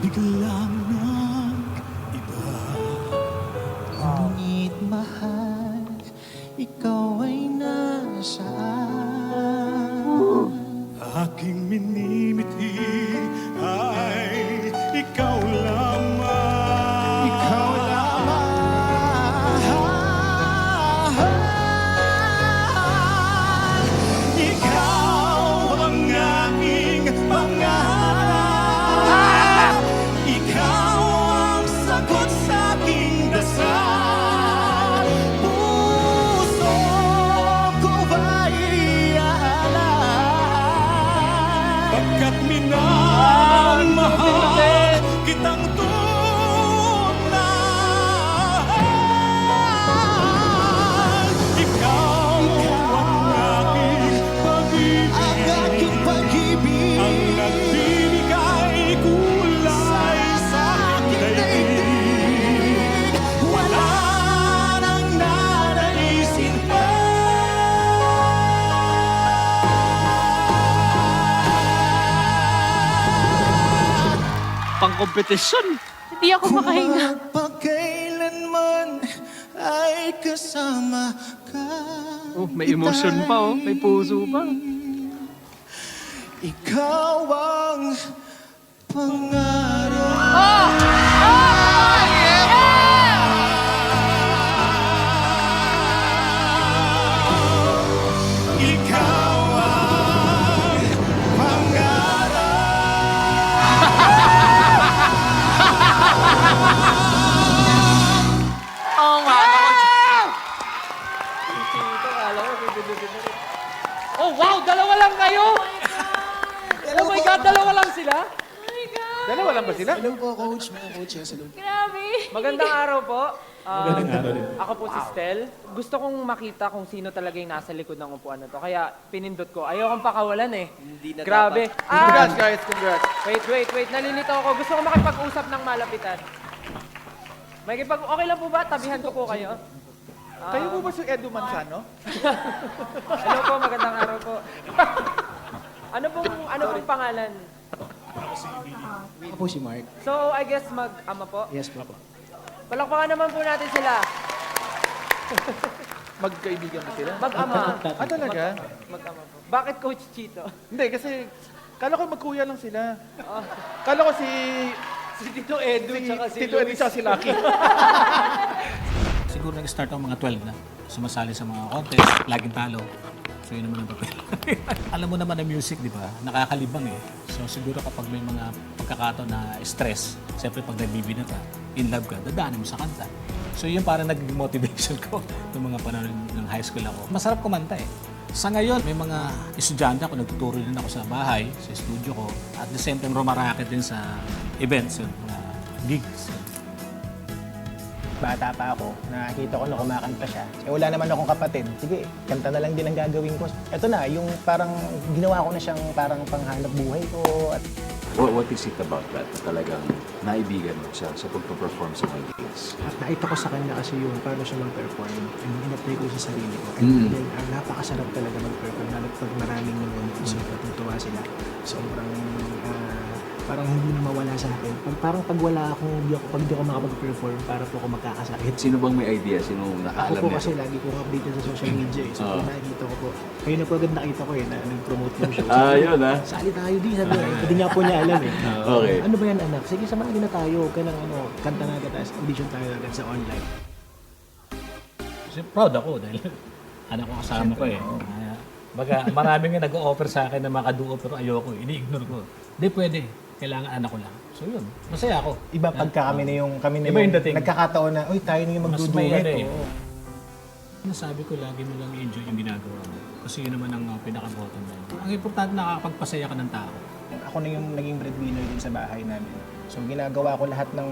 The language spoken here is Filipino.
biglang nag-iba. Ngunit mahal, ikaw ay nasaan? Aking minimithi ay ikaw lamang. Ikaw lamang. Ikaw ang aking pangarap. Ikaw ang sagot sa aking dasal. Puso ko ba'y iaalay? Pagkat minamahal kitang tunay. Ikaw ang aking pag-ibig, ang nagbibigay kulay sa aking daigdig. Wala nang nanaisin pa. Pang-kompetisyon. Hindi ako makahinga. Pagkailanman ay kasama ka. Oh, may emotion pa oh. May puso pa. Ikaw ang pangarap. Ikaw ang Oh my God! Oh wow! Dalawa lang kayo! Oh my God! Dalawa lang sila? Dalawa lang ba sila? Hello po, coach. Mga coach, yes, hello. Grabe. Magandang araw po. Magandang araw rin. Ako po si Stel. Gusto kong makita kung sino talaga yung nasa likod ng upuan na to. Kaya pinindot ko. Ayaw kong pakawalan eh. Hindi na Grabe. Congrats guys, congrats. Wait. Nalilito ako. Gusto ko makipag-usap ng malapitan. Okay lang po ba? Tabihan ko po kayo. Kayo po ba si Edu Manzano? Hello po, magandang araw po. ano pong pangalan? Ako po si Mark. So, I guess mag-ama po. Yes po. Palakpakan naman po natin sila. Magkaibigan ba sila? Mag-ama. Ah, talaga? Mag-ama po. Bakit Coach Chito? Hindi, kasi kala ko magkuya lang sila. Kala ko si Tito Edu Tito Edu tsaka si Lucky. Siguro nag-start ako mga 12 na. Sumasali sa mga contest, laging talo. So yun naman ang papel. Alam mo naman ang music, di ba? Nakakalibang eh. So siguro kapag may mga pagkakataon na stress, siyempre pag nagbibinata, in love ka, dadaanin mo sa kanta. So yun parang naging motivation ko noong mga panahon ng high school ako. Masarap kumanta eh. Sa ngayon, may mga estudyante ako, nagtuturo din ako sa bahay, sa studio ko. At the same time, rumaraket din sa events, yun, mga gigs. Bata pa ako, nakakita ko na kumakanta siya. Eh, wala naman akong kapatid. Sige, kanta na lang din ang gagawin ko. Ito na, yung parang ginawa ko na siyang parang panghanap buhay ko. At What is it about that na talagang naibigan mo siya sa pagpa-perform sa mga gigs? nakita ko sa kanya kasi yung paano siya mag-perform. And in-apply ko sa sarili ko. And then, napakasarap talaga mag-perform. Lalo pag maraming nanonood, so natutuwa sila. Sobrang parang hindi na mawala sa akin. Parang pag wala akong, pag hindi ako makapag-perform, para po ako magkakasakit. Sino bang may idea? Sino Ako nakaalam po nito? kasi lagi kong updated sa social media eh. So, kung nakikita ko po. Kayo na po agad nakita ko eh, na nag-promote yung show. Yun ah. Sali tayo di, sabi ko. Hindi niya po niya alam eh. Okay. Ano ba yan anak? Sige, samahan na tayo. Huwag ka ng kanta na agad, tapos audition tayo agad sa online. Kasi proud ako dahil anak ko kasama ko eh. Baga, maraming nga nag-o-offer sa akin na makaduo pero ayoko, ini-ignore ko. Hindi pwede. Kailangan anak ko lang. So yun, masaya ako. Iba pagka kami na yung Iba yung dating. nagkakataon na, uy, tayo na yung Mas magduduet. may ano eh. Oo. Nasabi ko lagi mo lang i-enjoy yung ginagawa mo. Kasi yun naman ang pinaka-bottom line. Ang importante nakakapagpasaya ka ng tao. Ako na yung naging breadwinner din sa bahay namin. So ginagawa ko lahat ng